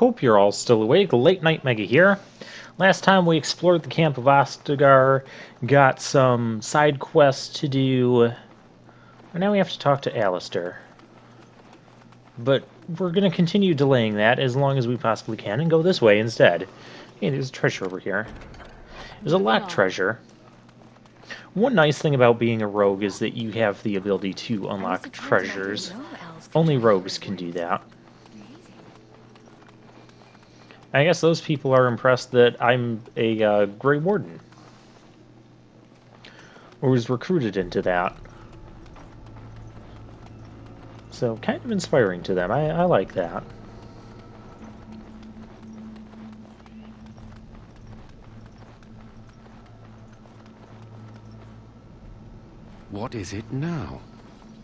Hope you're all still awake. Late Night Mega here. Last time we explored the camp of Ostigar, got some side quests to do, and now we have to talk to Alistar. But we're going to continue delaying that as long as we possibly can and go this way instead. Hey, there's a treasure over here. There's a locked treasure. One nice thing about being a rogue is that you have the ability to unlock treasures. Only rogues can do that. I guess those people are impressed that I'm a Grey Warden. Or was recruited into that. So, kind of inspiring to them. I like that. What is it now?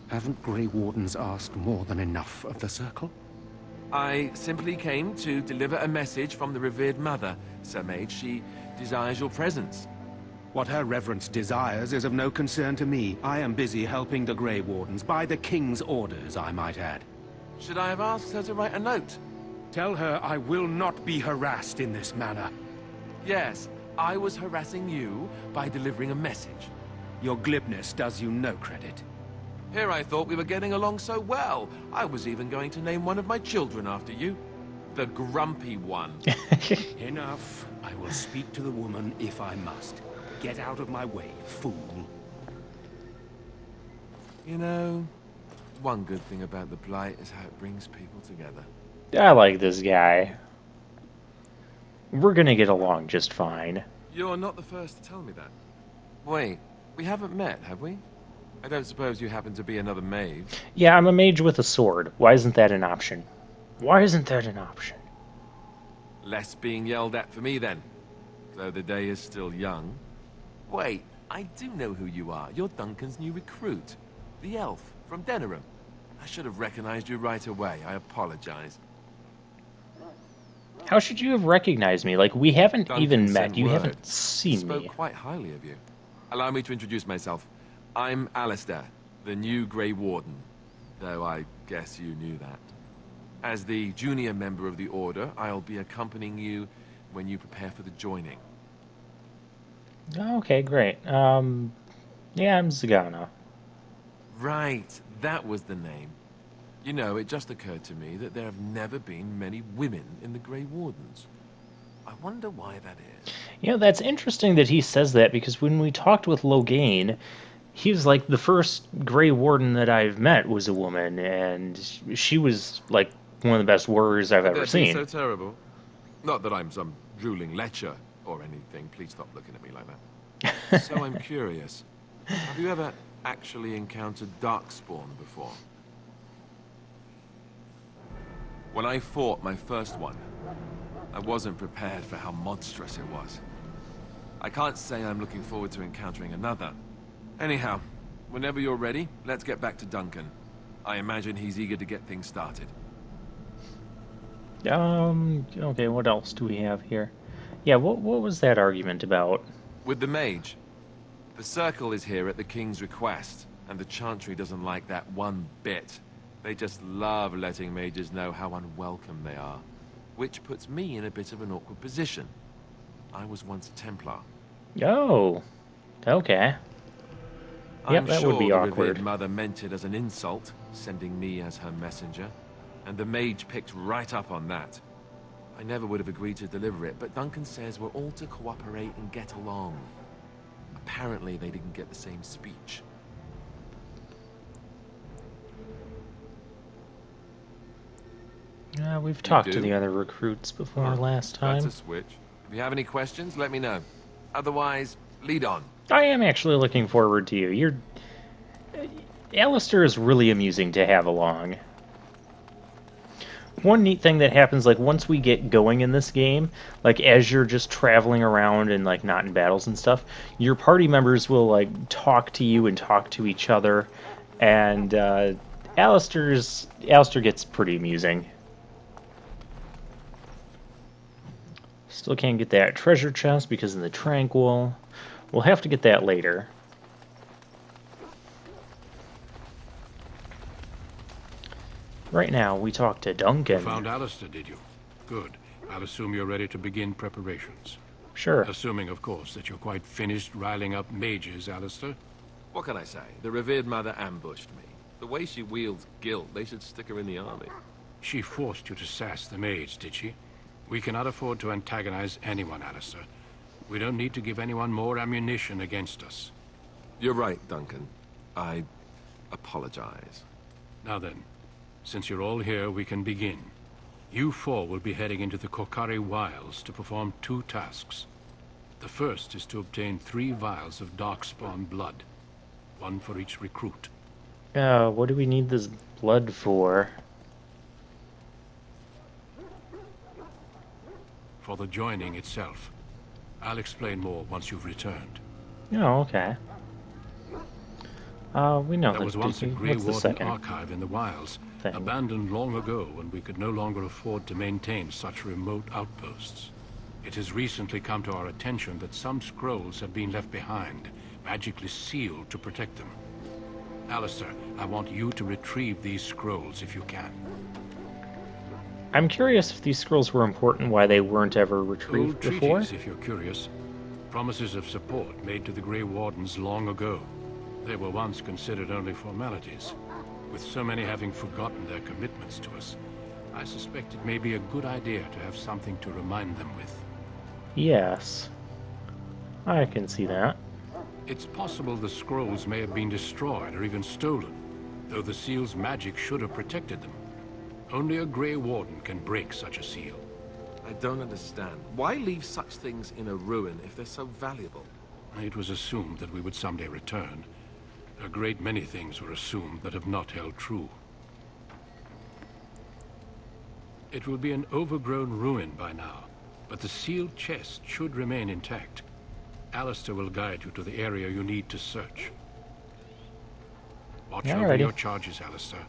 Haven't Grey Wardens asked more than enough of the Circle? I simply came to deliver a message from the revered mother, Sir Mage. She desires your presence. What her reverence desires is of no concern to me. I am busy helping the Grey Wardens, by the King's orders, I might add. Should I have asked her to write a note? Tell her I will not be harassed in this manner. Yes, I was harassing you by delivering a message. Your glibness does you no credit. Here I thought we were getting along so well. I was even going to name one of my children after you. The Grumpy One. Enough. I will speak to the woman if I must. Get out of my way, fool. You know, one good thing about the Blight is how it brings people together. I like this guy. We're gonna get along just fine. You're not the first to tell me that. Wait, we haven't met, have we? I don't suppose you happen to be another mage? Yeah, I'm a mage with a sword. Why isn't that an option? Why isn't that an option? Less being yelled at for me, then. Though the day is still young. Wait, I do know who you are. You're Duncan's new recruit. The elf from Denerim. I should have recognized you right away. I apologize. How should you have recognized me? Like, we haven't Duncan even met. sent You word. haven't seen Spoke me. quite highly of you. Allow me to introduce myself. I'm Alistar, the new Grey Warden. Though I guess you knew that. As the junior member of the Order, I'll be accompanying you when you prepare for the joining. Okay, great. Yeah, I'm Zagana. Right, that was the name. You know, it just occurred to me that there have never been many women in the Grey Wardens. I wonder why that is. You know, that's interesting that he says that, because when we talked with Loghain, he was like, the first Grey Warden that I've met was a woman, and she was, like, one of the best warriors I've ever That'd be seen. so terrible. Not that I'm some drooling lecher or anything. Please stop looking at me like that. So I'm curious. Have you ever actually encountered Darkspawn before? When I fought my first one, I wasn't prepared for how monstrous it was. I can't say I'm looking forward to encountering another. Anyhow, whenever you're ready, let's get back to Duncan. I imagine he's eager to get things started. Okay, what else do we have here? Yeah, what was that argument about? With the mage. The Circle is here at the King's request, and the Chantry doesn't like that one bit. They just love letting mages know how unwelcome they are, which puts me in a bit of an awkward position. I was once a Templar. Oh, okay. Yep, that would be the awkward. revered mother meant it as an insult, sending me as her messenger, and the mage picked right up on that. I never would have agreed to deliver it, but Duncan says we're all to cooperate and get along. Apparently they didn't get the same speech. We've talked to do? the other recruits before last That's time. a switch. If you have any questions, let me know. Otherwise, lead on. I am actually looking forward to you. Alistar is really amusing to have along. One neat thing that happens, like, once we get going in this game, like, as you're just traveling around and, like, not in battles and stuff, your party members will, like, talk to you and talk to each other, and, Alistar gets pretty amusing. Still can't get that treasure chest because of the Tranquil. We'll have to get that later. Right now, we talk to Duncan. You found Alistar, did you? Good. I'll assume you're ready to begin preparations. Sure. Assuming, of course, that you're quite finished riling up mages, Alistar. What can I say? The revered mother ambushed me. The way she wields guilt, they should stick her in the army. She forced you to sass the mage, did she? We cannot afford to antagonize anyone, Alistar. We don't need to give anyone more ammunition against us. You're right, Duncan. I apologize. Now then, since you're all here, we can begin. You four will be heading into the Kokari Wilds to perform 2 tasks. The first is to obtain 3 vials of Darkspawn blood, 1 for each recruit. What do we need this blood for? For the joining itself. I'll explain more once you've returned. Oh, okay. We know There was once a Grey What's the Warden second archive in the wilds, thing? abandoned long ago when we could no longer afford to maintain such remote outposts. It has recently come to our attention that some scrolls have been left behind, magically sealed to protect them. Alistar, I want you to retrieve these scrolls if you can. I'm curious if these scrolls were important, why they weren't ever retrieved Old before. treaties, if you're curious. Promises of support made to the Grey Wardens long ago. They were once considered only formalities. With so many having forgotten their commitments to us, I suspect it may be a good idea to have something to remind them with. Yes. I can see that. It's possible the scrolls may have been destroyed or even stolen, though the seal's magic should have protected them. Only a Grey Warden can break such a seal. I don't understand. Why leave such things in a ruin if they're so valuable? It was assumed that we would someday return. A great many things were assumed that have not held true. It will be an overgrown ruin by now, but the sealed chest should remain intact. Alistar will guide you to the area you need to search. Watch over Alrighty. your charges, Alistar.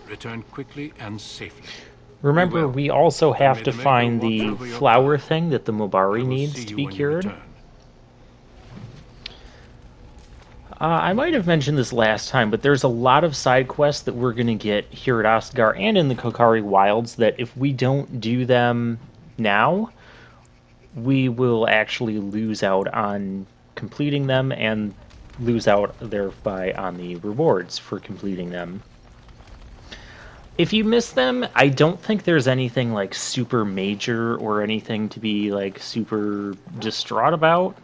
Return quickly and safely. Remember, will. we also have may to the Maker find watch the over your flower path. thing that the I Mubari will needs see to you be when you cured. return. I might have mentioned this last time, but there's a lot of side quests that we're going to get here at Ostigar and in the Kokari Wilds that if we don't do them now, we will actually lose out on completing them and lose out thereby on the rewards for completing them. If you miss them, I don't think there's anything like super major or anything to be like super distraught about.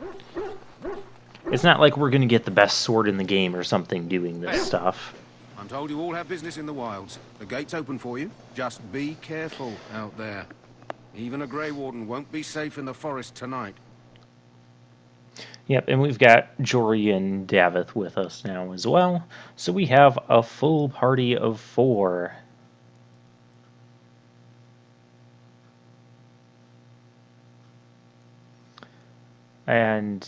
It's not like we're going to get the best sword in the game or something doing this stuff. I'm told you all have business in the wilds. The gate's open for you. Just be careful out there. Even a Grey Warden won't be safe in the forest tonight. Yep, and we've got Jory and Davith with us now as well. So we have a full party of 4. And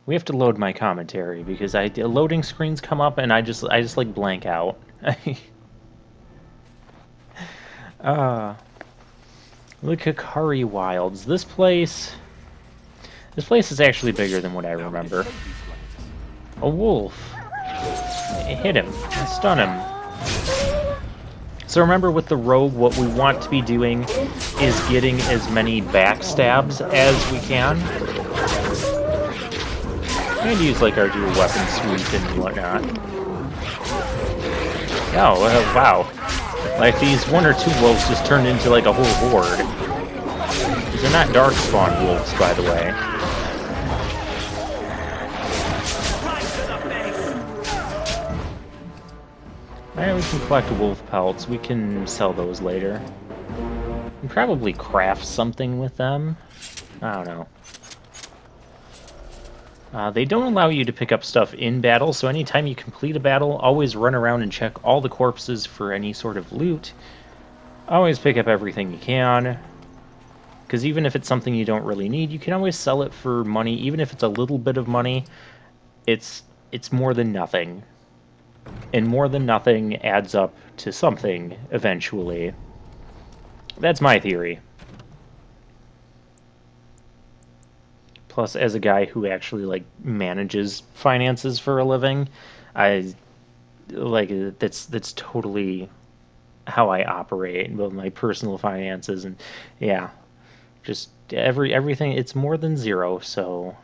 we have to load my commentary because loading screens come up and I just like blank out. The Kokari Wilds. This place is actually bigger than what I remember. A wolf. Hit him. Stun him. So remember, with the rogue, what we want to be doing is getting as many backstabs as we can. And use like our dual weapon suite and whatnot. Oh, wow. Like these 1 or 2 wolves just turned into like a whole horde. These are not Darkspawn wolves, by the way. Alright, we can collect wolf pelts. We can sell those later. And probably craft something with them. I don't know. They don't allow you to pick up stuff in battle, so anytime you complete a battle, always run around and check all the corpses for any sort of loot. Always pick up everything you can. Because even if it's something you don't really need, you can always sell it for money. Even if it's a little bit of money, it's more than nothing. And more than nothing adds up to something eventually. That's my theory. Plus, as a guy who actually like manages finances for a living, I like that's totally how I operate with my personal finances, and yeah, just everything. It's more than zero, so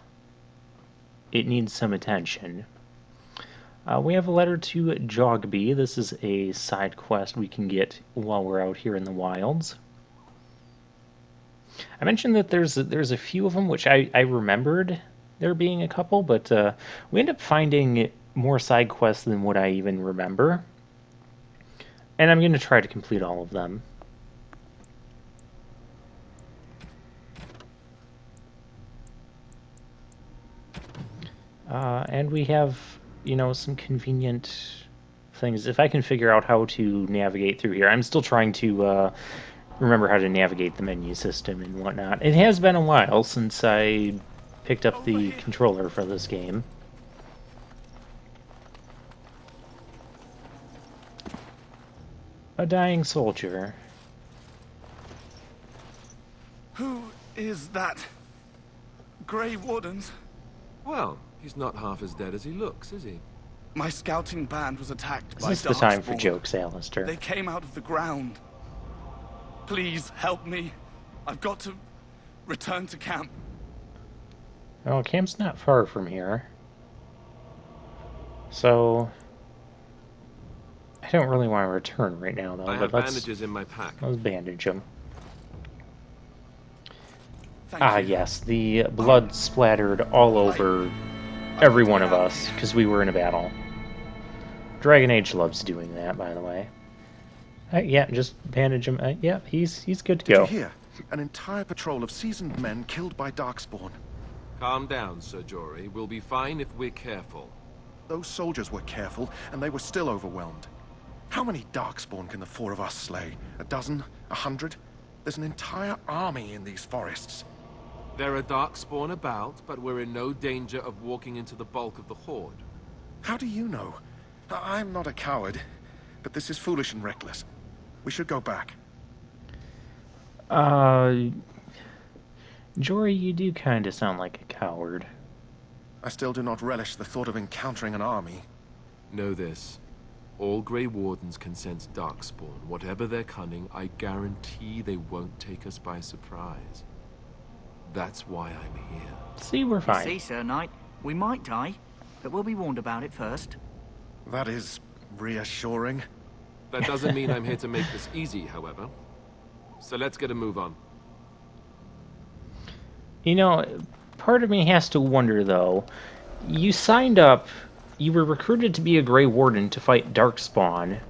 it needs some attention. We have a letter to Jogby. This is a side quest we can get while we're out here in the wilds. I mentioned that there's a few of them, which I remembered there being a couple, but we end up finding more side quests than what I even remember. And I'm going to try to complete all of them. And we have, you know, some convenient things. If I can figure out how to navigate through here. I'm still trying to remember how to navigate the menu system and whatnot. It has been a while since I picked up the controller for this game. A dying soldier. Who is that? Grey Wardens? Well, he's not half as dead as he looks, is he? My scouting band was attacked Is by this the time for Darkspawn. jokes, Alistar? They came out of the ground. Please help me. I've got to return to camp. Oh, camp's not far from here. So I don't really want to return right now, though. I but have bandages in my pack. let's bandage them. Thank Ah, you. yes, the blood splattered all over every one of us because we were in a battle. Dragon Age loves doing that, by the way. Yeah, just bandage him. Yeah, he's good to Did you go. hear? An entire patrol of seasoned men killed by Darkspawn. Calm down, Sir Jory. We'll be fine if we're careful. Those soldiers were careful, and they were still overwhelmed. How many Darkspawn can the four of us slay? A dozen? 100? There's an entire army in these forests. There are Darkspawn about, but we're in no danger of walking into the bulk of the Horde. How do you know? I'm not a coward, but this is foolish and reckless. We should go back. Jory, you do kind of sound like a coward. I still do not relish the thought of encountering an army. Know this. All Grey Wardens can sense Darkspawn. Whatever their cunning, I guarantee they won't take us by surprise. That's why I'm here. See, we're You fine. see, Sir Knight, we might die, but we'll be warned about it first. That is reassuring. That doesn't mean I'm here to make this easy, however. So let's get a move on. You know, part of me has to wonder, though. You signed up, you were recruited to be a Grey Warden to fight Darkspawn,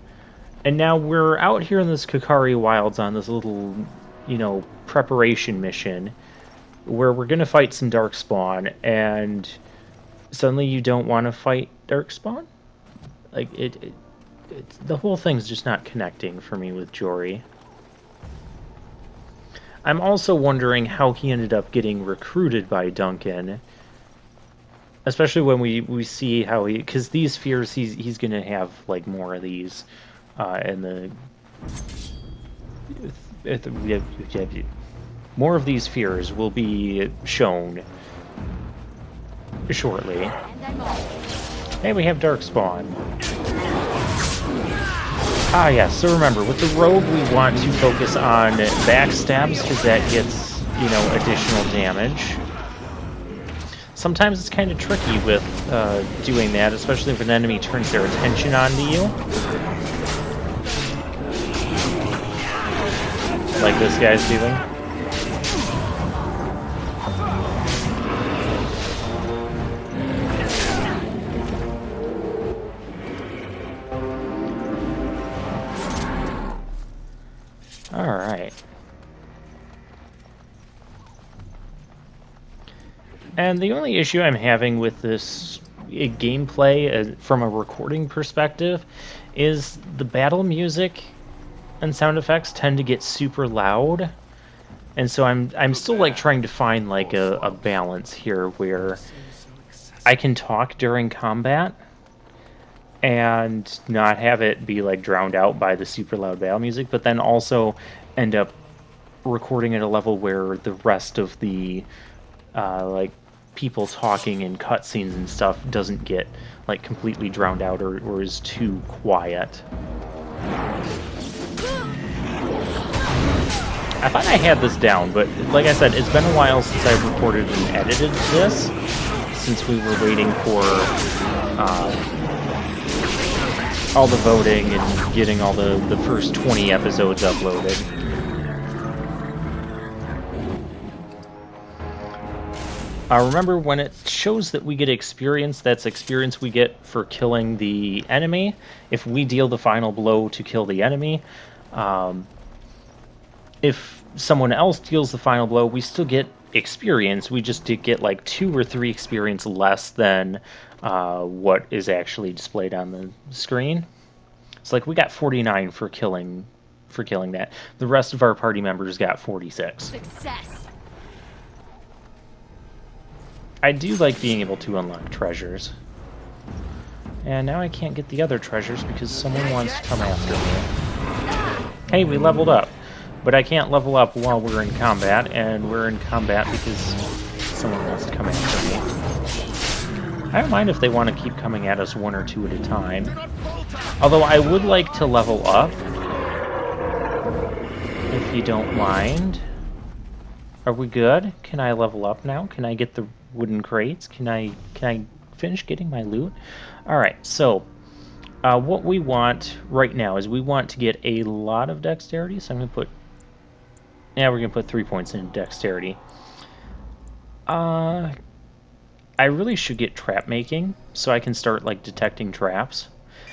and now we're out here in this Kakari Wilds on this little, you know, preparation mission where we're going to fight some Darkspawn, and suddenly you don't want to fight Darkspawn? Like, the whole thing's just not connecting for me with Jory. I'm also wondering how he ended up getting recruited by Duncan, especially when we see how he, because these fears he's gonna have like more of these, and more of these fears will be shown shortly. And we have Darkspawn. Ah, yes. So remember, with the rogue, we want to focus on backstabs because that gets, you know, additional damage. Sometimes it's kind of tricky with doing that, especially if an enemy turns their attention onto you. Like this guy's doing. Alright. And the only issue I'm having with this gameplay from a recording perspective is the battle music and sound effects tend to get super loud. And so I'm still like trying to find like a balance here where I can talk during combat and not have it be like drowned out by the super loud battle music, but then also end up recording at a level where the rest of the like people talking and cutscenes and stuff doesn't get like completely drowned out or is too quiet. I thought I had this down, but like I said, it's been a while since I've recorded and edited this, since we were waiting for all the voting and getting all the first 20 episodes uploaded. Remember, when it shows that we get experience, that's experience we get for killing the enemy. If we deal the final blow to kill the enemy, if someone else deals the final blow, we still get experience. We just did get like 2 or 3 experience less than what is actually displayed on the screen. It's like we got 49 for killing that. The rest of our party members got 46. Success. I do like being able to unlock treasures. And now I can't get the other treasures because someone wants to come after me. Hey, we leveled up. But I can't level up while we're in combat, and we're in combat because someone wants to come after me. I don't mind if they want to keep coming at us 1 or 2 at a time. Although I would like to level up, if you don't mind. Are we good? Can I level up now? Can I get the wooden crates? Can I finish getting my loot? Alright, so what we want right now is we want to get a lot of dexterity, so I'm going to put... Yeah, we're going to put 3 points in dexterity. I really should get trap making, so I can start, like, detecting traps.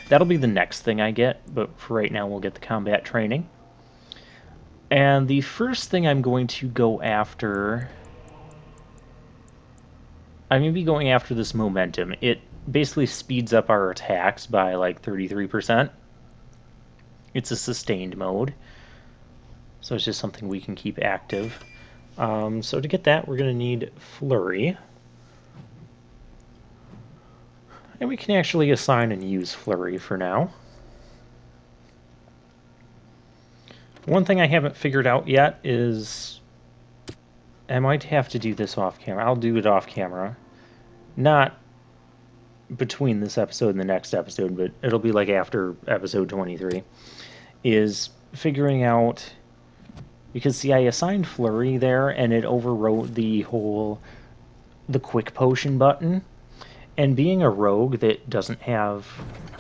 That'll be the next thing I get, but for right now we'll get the combat training. And the first thing I'm going to go after... I'm going to be going after this momentum. It basically speeds up our attacks by, like, 33%. It's a sustained mode. So it's just something we can keep active. So to get that, we're going to need Flurry. And we can actually assign and use Flurry for now. One thing I haven't figured out yet is... I might have to do this off camera. I'll do it off camera. Not between this episode and the next episode, but it'll be like after episode 23. Is figuring out... Because, see, I assigned Flurry there, and it overwrote the quick potion button. And being a rogue that doesn't have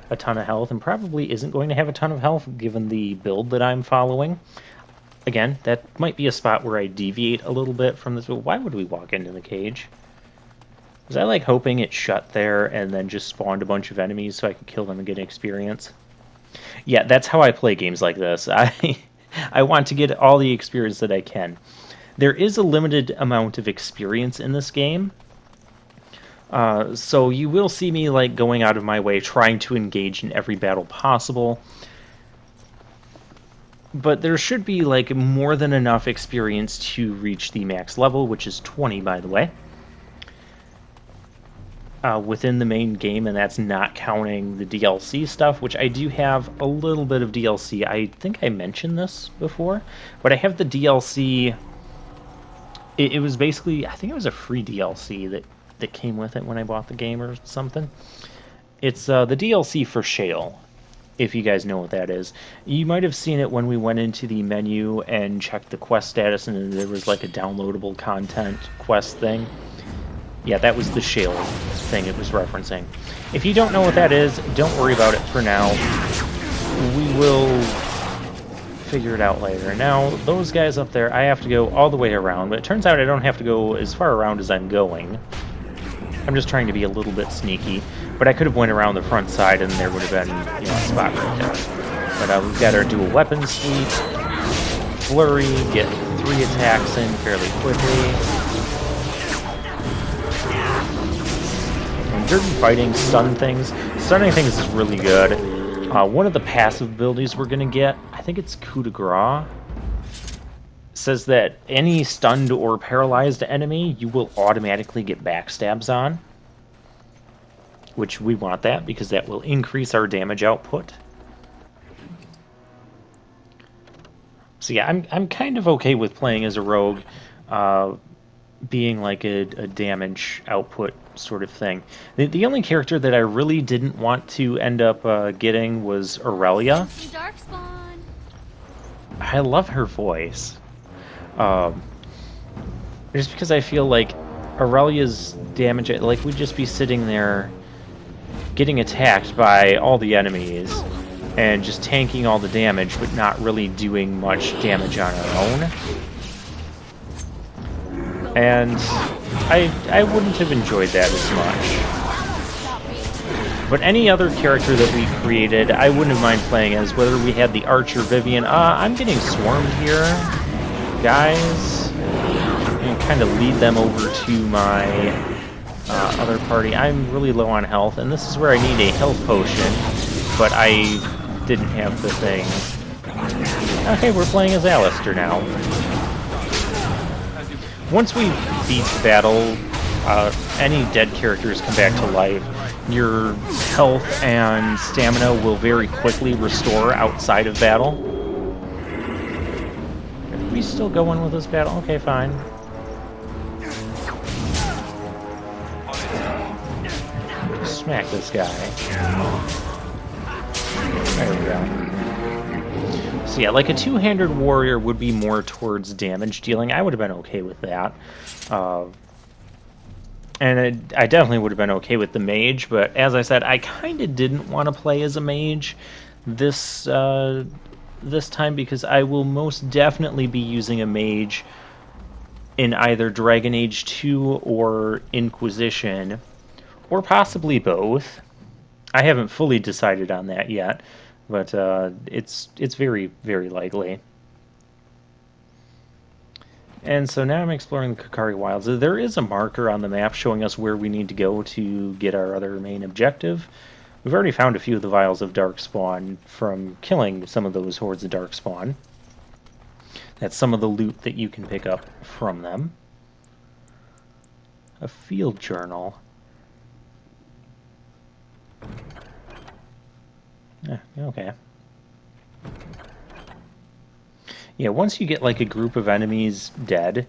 a ton of health, and probably isn't going to have a ton of health given the build that I'm following, again, that might be a spot where I deviate a little bit from this. But why would we walk into the cage? Was I, like, hoping it shut there and then just spawned a bunch of enemies so I could kill them and get experience? Yeah, that's how I play games like this. I want to get all the experience that I can. There is a limited amount of experience in this game, so you will see me like going out of my way trying to engage in every battle possible. But there should be like more than enough experience to reach the max level, which is 20, by the way, within the main game, and that's not counting the DLC stuff, which I do have a little bit of DLC. I think I mentioned this before, but I have the DLC. It was basically, I think it was a free DLC that came with it when I bought the game or something. It's the DLC for Shale, if you guys know what that is. You might have seen it when we went into the menu and checked the quest status, and there was like a downloadable content quest thing. Yeah, that was the Shale thing it was referencing. If you don't know what that is, don't worry about it for now. We will figure it out later. Now, those guys up there, I have to go all the way around, but it turns out I don't have to go as far around as I'm going. I'm just trying to be a little bit sneaky, but I could have went around the front side and there would have been, you know, a spot right there. But we've got our dual weapon suite, Flurry, get 3 attacks in fairly quickly. Dirty fighting, stun things. Stunning things is really good. One of the passive abilities we're going to get, I think it's Coup de Grace, says that any stunned or paralyzed enemy you will automatically get backstabs on. Which we want that because that will increase our damage output. So yeah, I'm kind of okay with playing as a rogue, being like a damage output sort of thing. The only character that I really didn't want to end up getting was Aurelia. Darkspawn. I love her voice. Just because I feel like Aurelia's damage, like, we'd just be sitting there getting attacked by all the enemies and just tanking all the damage, but not really doing much damage on our own. And I wouldn't have enjoyed that as much. But any other character that we created, I wouldn't have mind playing as, whether we had the Archer Vivian. I'm getting swarmed here, guys. And kind of lead them over to my other party. I'm really low on health, and this is where I need a health potion, but I didn't have the thing. Okay, we're playing as Alistar now. Once we beat the battle, any dead characters come back to life. Your health and stamina will very quickly restore outside of battle. Are we still going with this battle? Okay, fine. Smack this guy. There we go. So yeah, like a two-handed warrior would be more towards damage dealing. I would have been okay with that. And I definitely would have been okay with the mage, but as I said, I kind of didn't want to play as a mage this time, because I will most definitely be using a mage in either Dragon Age 2 or Inquisition, or possibly both. I haven't fully decided on that yet, but it's very, very likely. And so now I'm exploring the Kakari Wilds. There is a marker on the map showing us where we need to go to get our other main objective. We've already found a few of the vials of Darkspawn from killing some of those hordes of Darkspawn. That's some of the loot that you can pick up from them. A field journal. Okay. Yeah, once you get like a group of enemies dead,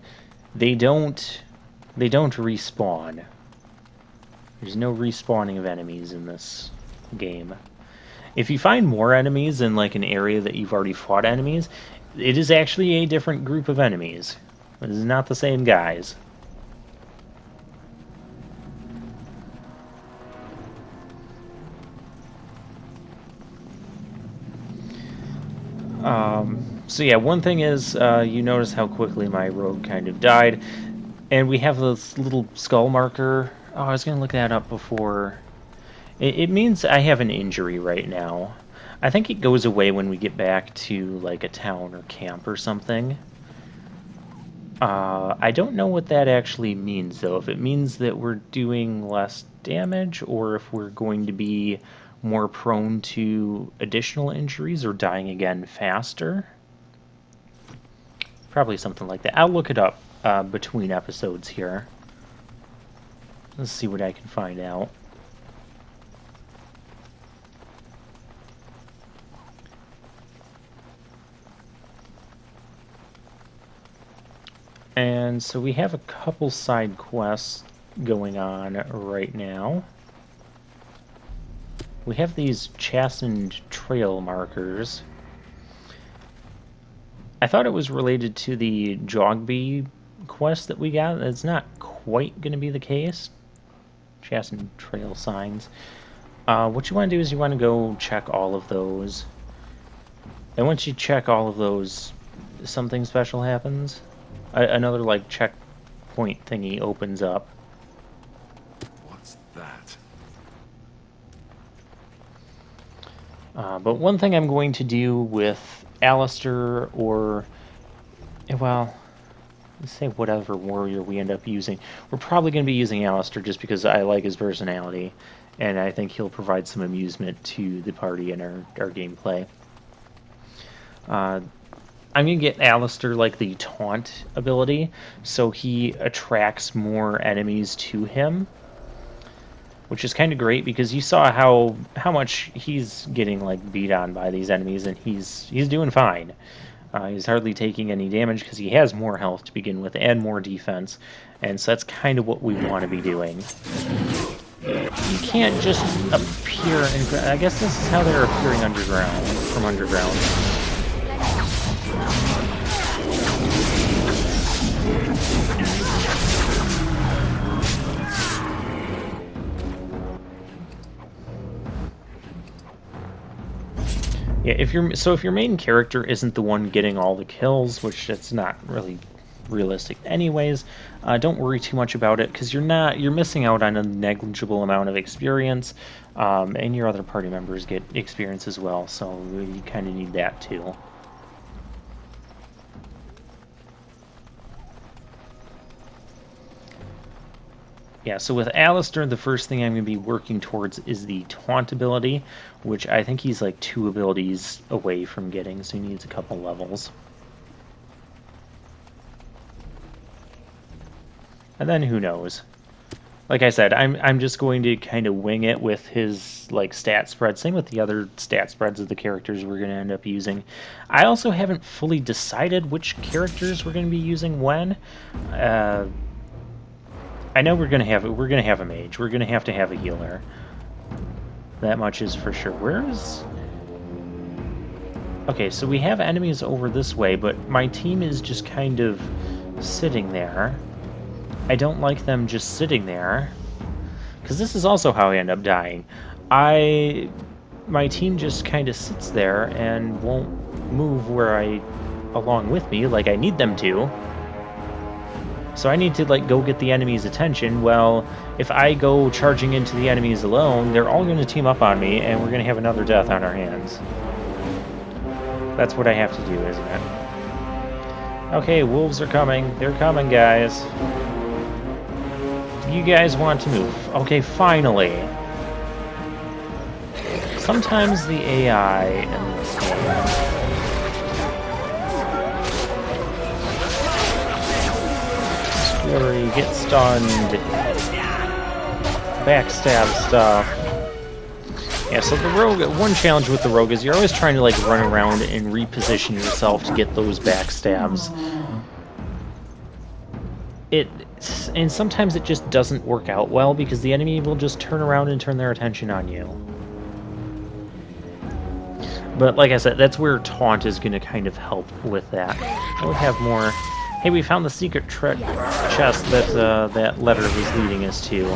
they don't respawn. There's no respawning of enemies in this game. If you find more enemies in like an area that you've already fought enemies, it is actually a different group of enemies. It is not the same guys. So yeah, one thing is, you notice how quickly my rogue kind of died, and we have this little skull marker. Oh, I was going to look that up before. It means I have an injury right now. I think it goes away when we get back to like a town or camp or something. I don't know what that actually means, though. If it means that we're doing less damage, or if we're going to be more prone to additional injuries or dying again faster. Probably something like that. I'll look it up between episodes here. Let's see what I can find out. And so we have a couple side quests going on right now. We have these Chastened trail markers. I thought it was related to the Jogby quest that we got. It's not quite going to be the case. Chastened trail signs. What you want to do is you want to go check all of those. And once you check all of those, something special happens. Another like checkpoint thingy opens up. What's that? But one thing I'm going to do with Alistar, or, well, let's say whatever warrior we end up using. We're probably going to be using Alistar just because I like his personality, and I think he'll provide some amusement to the party and our gameplay. I'm going to get Alistar like the taunt ability, so he attracts more enemies to him, which is kind of great because you saw how much he's getting like beat on by these enemies, and he's doing fine. He's hardly taking any damage because he has more health to begin with and more defense, and so that's kind of what we want to be doing. You can't just appear in... I guess this is how they're appearing underground, from underground. Yeah, if your main character isn't the one getting all the kills, which it's not really realistic anyways, don't worry too much about it, because you're missing out on a negligible amount of experience, and your other party members get experience as well, so you kind of need that too. Yeah, so with Alistar, the first thing I'm going to be working towards is the Taunt ability, which I think he's like 2 abilities away from getting, so he needs a couple levels. And then who knows? Like I said, I'm just going to kind of wing it with his like stat spread. Same with the other stat spreads of the characters we're going to end up using. I also haven't fully decided which characters we're going to be using when. I know we're gonna have a mage. We're gonna have to have a healer. That much is for sure. Where's... Okay, so we have enemies over this way, but my team is just kind of sitting there. I don't like them just sitting there, because this is also how I end up dying. My team just kind of sits there and won't move along with me like I need them to. So I need to like go get the enemy's attention. Well, if I go charging into the enemies alone, they're all going to team up on me, and we're going to have another death on our hands. That's what I have to do, isn't it? Okay, wolves are coming. They're coming, guys. You guys want to move. Okay, finally. Sometimes the AI and this game... Fury, get stunned, backstab stuff. Yeah, so the rogue, one challenge with the rogue is you're always trying to like run around and reposition yourself to get those backstabs. And sometimes it just doesn't work out well because the enemy will just turn around and turn their attention on you. But like I said, that's where Taunt is going to kind of help with that. We'll have more... Hey, we found the secret chest that that letter was leading us to.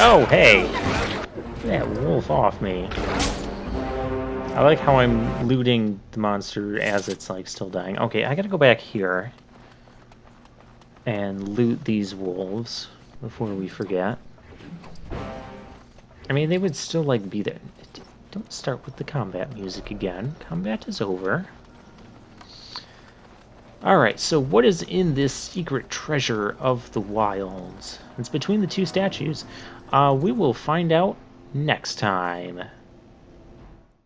Oh, hey! Get that wolf off me. I like how I'm looting the monster as it's like still dying. Okay, I gotta go back here and loot these wolves before we forget. I mean, they would still like be there. Don't start with the combat music again. Combat is over. Alright, so what is in this secret treasure of the wilds? It's between the two statues. We will find out next time.